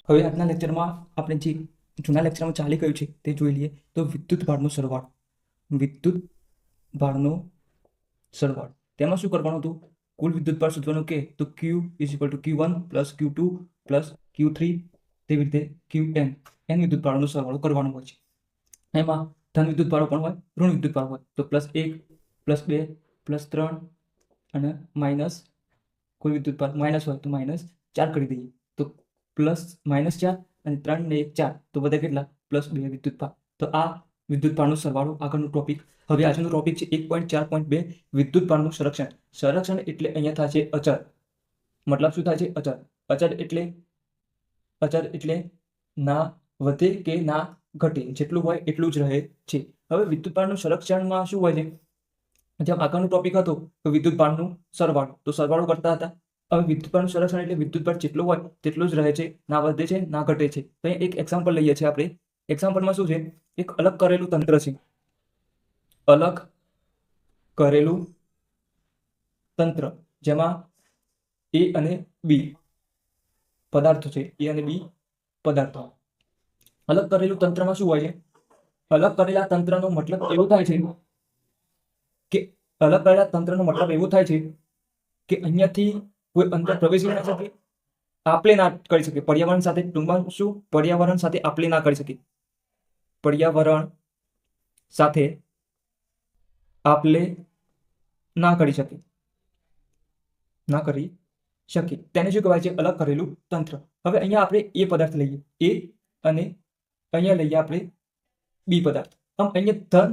હવે આજના લેક્ચરમાં આપણે જે જૂના લેક્ચરમાં ચાલી ગયું છે તે જોઈ લઈએ. તો વિદ્યુત ભારનો સરવાળો, વિદ્યુત ભારનો સરવાળો તેમાં શું કરવાનું હતું? કુલ વિદ્યુત ભાર શોધવાનું કે તો Q is equal to Q1 plus Q2 plus Q3 તેવી રીતે Qn એન વિદ્યુત ભારનો સરવાળો કરવાનો હોય છે. એમાં ધન વિદ્યુત ભારો પણ હોય, ઋણ વિદ્યુત ભાર હોય. તો +1 +2 +3 અને માઇનસ કોઈ વિદ્યુત ભાર માઇનસ હોય તો -4 કરી દઈએ. તો +-4 અને 3 ને 1 4 તો બધા કેટલા? +2 વિદ્યુત ભાર. તો આ વિદ્યુત ભારનો સરવાળો આગળનો ટોપિક. હવે આજનો ટોપિક છે 1.4.2 વિદ્યુત ભારનું સંરક્ષણ. સંરક્ષણ એટલે અહીંયા થાય છે અચળ. મતલબ શું થાય છે? અચળ. અચળ એટલે ના વધે કે ના ઘટે, જેટલું હોય એટલું જ રહે છે. હવે વિદ્યુત ભારનું સંરક્ષણમાં શું હોય છે? જેમ આગળનો ટોપિક હતો તો વિદ્યુત ભારનું સરવાળો, તો સરવાળો કરતા હતા. હવે વિદ્યુત ભારનું સંરક્ષણ એટલે વિદ્યુત ભાર જેટલો હોય તેટલું જ રહે છે, ના વધે છે ના ઘટે છે. તો એક એક્ઝામ્પલ લઈએ છીએ આપણે. એક્ઝામ્પલમાં શું છે? એક અલગ કરેલું તંત્ર છે. અલગ કરેલું તંત્ર જેમાં A અને B પદાર્થો છે. A અને B પદાર્થો. અલગ કરેલું તંત્રમાં શું હોય છે? અલગ કરેલા તંત્રનો મતલબ એવો થાય છે કે અલગ કરેલા તંત્રનો મતલબ એવો થાય છે કે અહીંયાથી કોઈ અંદર પ્રવેશી ના શકે, આપલે ના કરી શકે. પર્યાવરણ સાથે ટૂંકમાં શું? પર્યાવરણ સાથે આપલે ના કરી શકે. પર્યાવરણ સાથે આપલે ના કરી શકે, ના કરી શકે. તેને શું કહેવાય છે? અલગ કરેલું તંત્ર. હવે અહીંયા આપણે એ પદાર્થ લઈએ A અને અહીંયા લઈએ આપણે B પદાર્થ. આમ અહીંયા ધન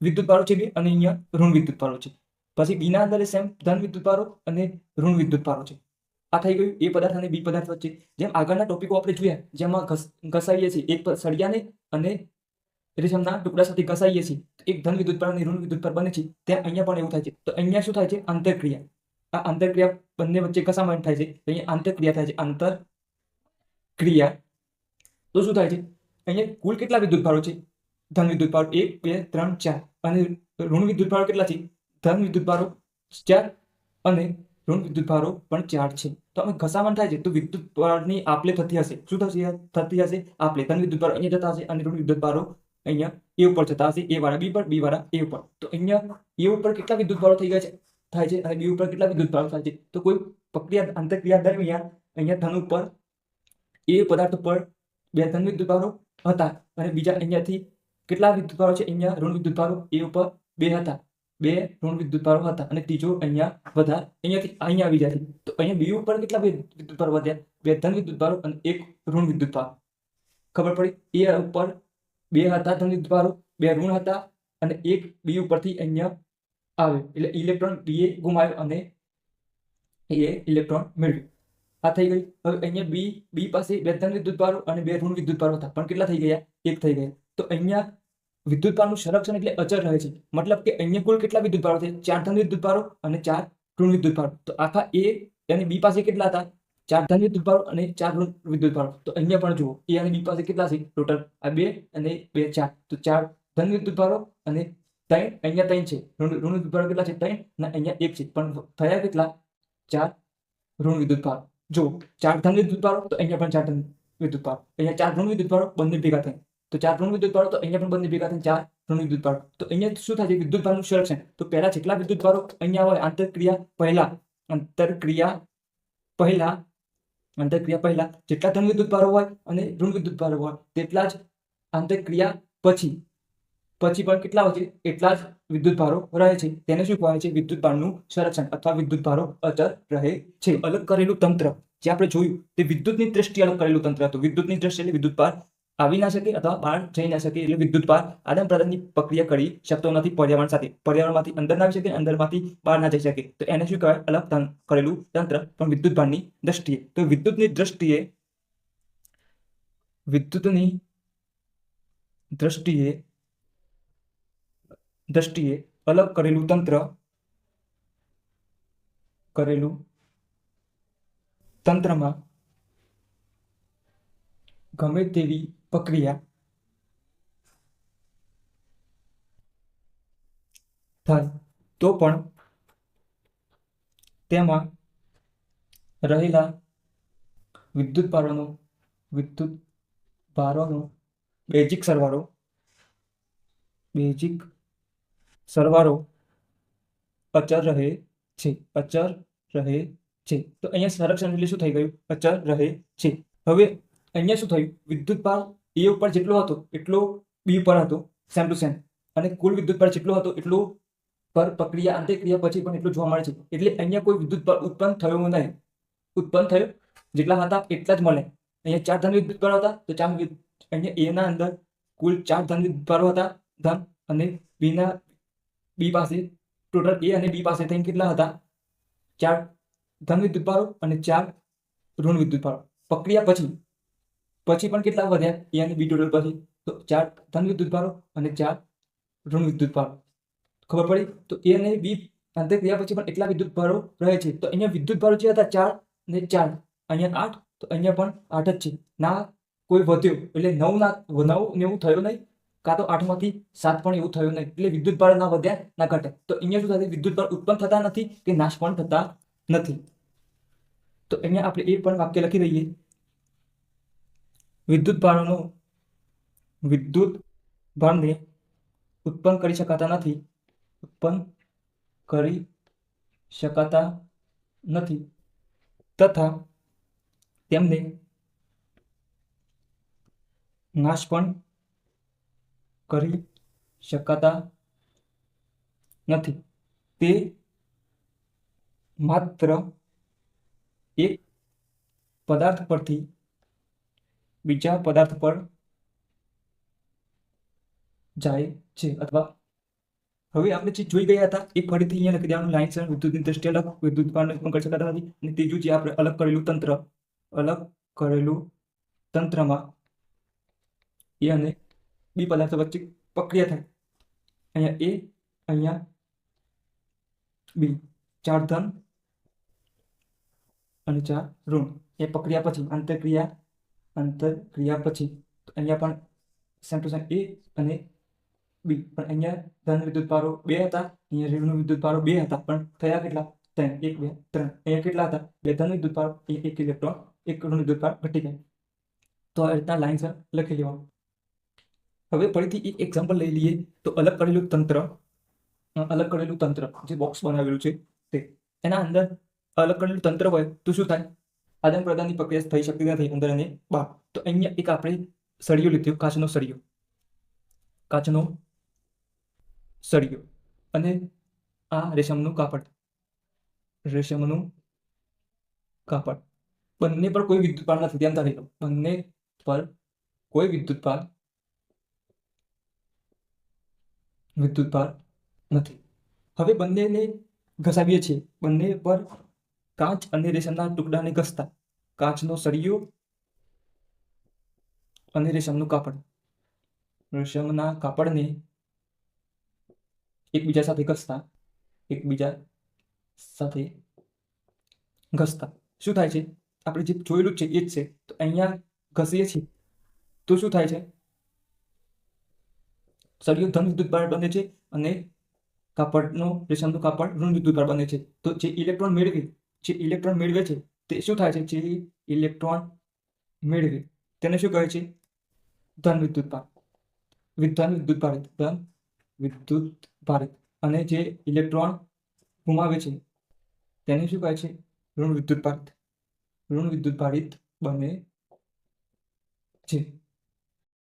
વિદ્યુત ભારો છે અને અહીંયા ઋણ વિદ્યુત ભારો છે. પછી B ના અંદર સેમ ધન વિદ્યુત ભારો અને ઋણ વિદ્યુત ભારો છે. આ થઈ ગયું A પદાર્થ અને B પદાર્થ વચ્ચે. જેમ આગળના ટોપિકો આપણે જોયા, જેમાં ઘસાઈએ છીએ એક સળિયાને અને રેશમના ટુકડા સાથે ઘસાઈએ છીએ, એક ધન વિદ્યુત ભાર અને ઋણ વિદ્યુત ભાર બને છે. ત્યાં અહીંયા પણ એવું થાય છે. તો અહીંયા શું થાય છે? આંતરક્રિયા. આ આંતરક્રિયા બંને વચ્ચે ઘસામણ થાય છે. તો અહીંયા આંતરક્રિયા થાય છે. આંતરક્રિયા. તો શું થાય છે? અહીંયા કુલ કેટલા વિદ્યુત ભારો છે? ધન વિદ્યુત ભારો 1 2 3 4 અને ઋણ વિદ્યુત ભારો કેટલા છે? ધન વિદ્યુત ભારો 4 અને ઋણ વિદ્યુત ભારો પણ 4 છે. તો અમે ઘસામણ થાય છે તો વિદ્યુત ભારની આપલે થતી હશે. શું થતી હશે? આપલે. ધન વિદ્યુત ભારો અહીંયા જતા હશે અને ઋણ વિદ્યુત ભારો અહીંયા A ઉપર જતા હશે. A વાળા B પર, B વાળા A ઉપર. તો અહીંયા A ઉપર કેટલા વિદ્યુત ભારો થઈ ગયા છે? થાય છે અને B ઉપર કેટલા વિદ્યુત ભારો થાય છે? તો કોઈ પ્રક્રિયા આંતરક્રિયા દરમિયાન અહીંયા ધન ઉપર A પદાર્થ ઉપર 2 ધન વિદ્યુત ભારો હતા અને બીજા અહીંયાથી કેટલા વિદ્યુત ભારો છે? અહીંયા ઋણ વિદ્યુત ભારો A ઉપર 2 હતા, 2 ઋણ વિદ્યુત ભારો હતા અને ત્રીજો અહીંયા વધારે અહીંયાથી અહીંયા આવી જાય છે. તો અહીંયા B ઉપર કેટલા વિદ્યુત ભારો વધ્યા? 2 ધન વિદ્યુત ભારો અને 1 ઋણ વિદ્યુત ભાર. ખબર પડી? A ઉપર 2 હતા ધન વિદ્યુત ભારો, 2 ઋણ હતા અને 1 B ઉપરથી અહીંયા આવે એટલે ઇલેક્ટ્રોન B એ ગુમાવ્યો અને A ઇલેક્ટ્રોન મેળવ્યો. આ થઈ ગઈ. હવે અહીંયા B પાસે 2 ધન વિદ્યુત ભારો અને 2 ઋણ વિદ્યુત ભારો હતા, પણ કેટલા થઈ ગયા? 1 થઈ ગયા. તો અહીંયા વિદ્યુત ભારનું સંરક્ષણ એટલે અચળ રહે છે. મતલબ કે અહીંયા કુલ કેટલા વિદ્યુત ભારો છે? 4 ધન વિદ્યુત ભારો અને 4 ઋણ વિદ્યુત ભારો. તો આખા A અને B પાસે કેટલા હતા? 4 ધન વિદ્યુત ભારો અને 4 ઋણ વિદ્યુત ભારો. તો અહીંયા પણ જુઓ A અને B પાસે કેટલા છે ટોટલ? આ 2 અને 2 4. તો 4 ધન વિદ્યુત ભારો અને 3 અહીંયા 3 છે. ઋણ વિદ્યુત ભારો કેટલા છે? 3 અને અહીંયા 1 છે. પણ થયા કેટલા? 4 ઋણ વિદ્યુત ભારો. જો 4 ધન વિદ્યુત ભારો તો અહીંયા પણ 4 ધન વિદ્યુત ભારો, અહીંયા 4 ઋણ વિદ્યુત ભારો બંને ભેગા થાય. તો 4 ઋણ વિદ્યુત ભારો તો અહીંયા પણ બંને ભેગા થાય 4 ઋણ વિદ્યુત ભારો. તો અહીંયા શું થાય છે? વિદ્યુત ભારનું સંરક્ષણ. તો પહેલા જેટલા વિદ્યુત ભારો અહીંયા હોય આંતરક્રિયા પહેલા જેટલા ધન વિદ્યુત ભારો હોય અને ઋણ વિદ્યુત ભારો હોય તેટલા જ આંતરક્રિયા પછી પણ કેટલા હોય છે? એટલા જ વિદ્યુત ભારો રહે છે. તેને શું કહેવાય છે? વિદ્યુત ભારનું સંરક્ષણ અથવા વિદ્યુત ભારો અચળ રહે છે. અલગ કરેલું તંત્ર જે આપણે જોયું તે વિદ્યુતની દ્રષ્ટિએ અલગ કરેલું તંત્ર હતું. વિદ્યુતની દ્રષ્ટિએ એટલે વિદ્યુત ભાર આવી ના શકે અથવા બહાર જઈ ના શકે, એટલે વિદ્યુત ભાર આદાન પ્રદાનની પ્રક્રિયા કરી શકતો નથી પર્યાવરણ સાથે. પર્યાવરણમાંથી અંદર ના આવી શકે, અંદરમાંથી બહાર ના જઈ શકે. તો એને શું કહેવાય? અલગ કરેલું તંત્ર, પણ વિદ્યુત ભારની દ્રષ્ટિએ. તો વિદ્યુતની દ્રષ્ટિએ અલગ કરેલું તંત્રમાં ગમે તેવી પ્રક્રિયા થાય તો પણ તેમાં રહેલા વિદ્યુત ભારોનો વિદ્યુત ભારોનો બેઝિક સરવાળો અચળ રહે છે. તો અહીંયા સંરક્ષણ એટલે શું થઈ ગયું? અચળ રહે છે. હવે અહીંયા શું થયું? વિદ્યુત ભાર એ ઉપર જેટલો હતો એટલો બી ઉપર હતો, સેમ ટુ સેમ, અને કુલ વિદ્યુત ભાર જેટલો હતો એટલો પર પ્રક્રિયા આંતરક્રિયા પછી પણ એટલું જોવા મળે છે. એટલે અહીંયા કોઈ વિદ્યુત ભાર ઉત્પન્ન થયો નહીં. ઉત્પન્ન થયો જેટલા હતા એટલા જ મળે. અહીંયા 4 ધન વિદ્યુત ભારો હતા, તો અહીંયા એ ના અંદર કુલ 4 ધન વિદ્યુત ભારો હતા, ધન, અને બી પાસે ટોટલ એ અને બી પાસે થઈને કેટલા હતા? 4 ધન વિદ્યુત ભારો અને 4 ઋણ વિદ્યુત ભારો. પ્રક્રિયા પછી પણ કેટલા વધ્યા? એ અને બી ટોટલ પછી તો 4 ધન વિદ્યુત ભારો અને 4 ઋણ વિદ્યુત ભારો. ખબર પડી? તો એ અને બી આંતરક્રિયા પછી પણ એટલા વિદ્યુત ભારો રહે છે. તો અહીંયા વિદ્યુત ભારો જે હતા 4 ને 4, અહીંયા 8, તો અહીંયા પણ 8 જ છે. ના કોઈ વધ્યો, એટલે 9 ને એવું થયું નહીં, કાં તો 8 માંથી 7 પણ એવું થયું નહીં. એટલે વિદ્યુત ભાર ના વધ્યા ના ઘટ્યા. તો અહીંયા શું થાય? વિદ્યુત ભાર ઉત્પન્ન થતા નથી કે નાશ પણ થતા નથી. તો અહીંયા આપણે એ પણ વાક્ય લખી દઈએ. વિદ્યુત ભારને ઉત્પન્ન કરી શકાતા નથી તથા તેમને નાશ પણ કરી શકાતા નથી. તે માત્ર એક પદાર્થ પરથી બીજા પદાર્થ પર જાય છે. અથવા હવે આપણે જે જોઈ ગયા હતા એ ફરીથી અહીંયા લખી દેવાનું લાઈન. વિદ્યુતની દ્રષ્ટિએ અલગ વિદ્યુત ભારને ઉત્પન્ન કરી શકાતા નથી. અને ત્રીજું જે આપણે અલગ કરેલું તંત્રમાં એ અને બી પદાર્થ વચ્ચે પ્રક્રિયા થાય. અહીંયા એ, અહીંયા બી, 4 ધન અને 4 ઋણ. એ પ્રક્રિયા પછી આંતરક્રિયા પછી તો અહીંયા પણ સેમ ટુ સેમ એ અને બી. પણ અહીંયા ધન વિદ્યુત ભારો 2 હતા, અહીંયા ઋણ વિદ્યુત ભારો 2 હતા, પણ થયા કેટલા? 3. 1 2 3. અહીંયા કેટલા હતા? 2 ધન વિદ્યુત ભારો, 1 ઇલેક્ટ્રોન, 1 ઋણ વિદ્યુત ભાર ઘટી ગયા. તો આ રીતના લાઈન લખી લેવાનું. હવે ફરીથી એક એક્ઝામ્પલ લઈ લઈએ. તો અલગ કરેલું તંત્ર જે બોક્સ બનાવેલું છે તે, એના અંદર અલગ કરેલું તંત્ર હોય તો શું થાય? આદાન પ્રદાનની પ્રક્રિયા થઈ શકતી નથી અંદર અને બહાર. તો અહીંયા એક આપણે સળિયો લીધો, કાચનો સળિયો, અને આ રેશમનું કાપડ. બંને પર કોઈ વિદ્યુત ભાર નથી. ધ્યાન રાખી લો, બંને પર કોઈ વિદ્યુત ભાર નથી. હવે બંનેને ઘસાવીએ છીએ. બંને પર કાચ અને રેશમના ટુકડાને ઘસતા, કાચનો સળિયો અને રેશમનું કાપડ, રેશમના કાપડને એકબીજા સાથે ઘસતા શું થાય છે? આપણે જે જોયેલું છે એ જ છે. તો અહીંયા ઘસીએ છીએ તો શું થાય છે? સળિયો ધન વિદ્યુત ભાર બને છે અને રેશમનું કાપડ ઋણ વિદ્યુત ભાર બને છે. તો જે ઇલેક્ટ્રોન મેળવે છે તે શું થાય છે? જે ઇલેક્ટ્રોન મેળવે તેને શું કહે છે? ધન વિદ્યુત ભારિત. અને જે ઇલેક્ટ્રોન ગુમાવે છે તેને શું કહે છે? ઋણ વિદ્યુત ભારિત બને છે.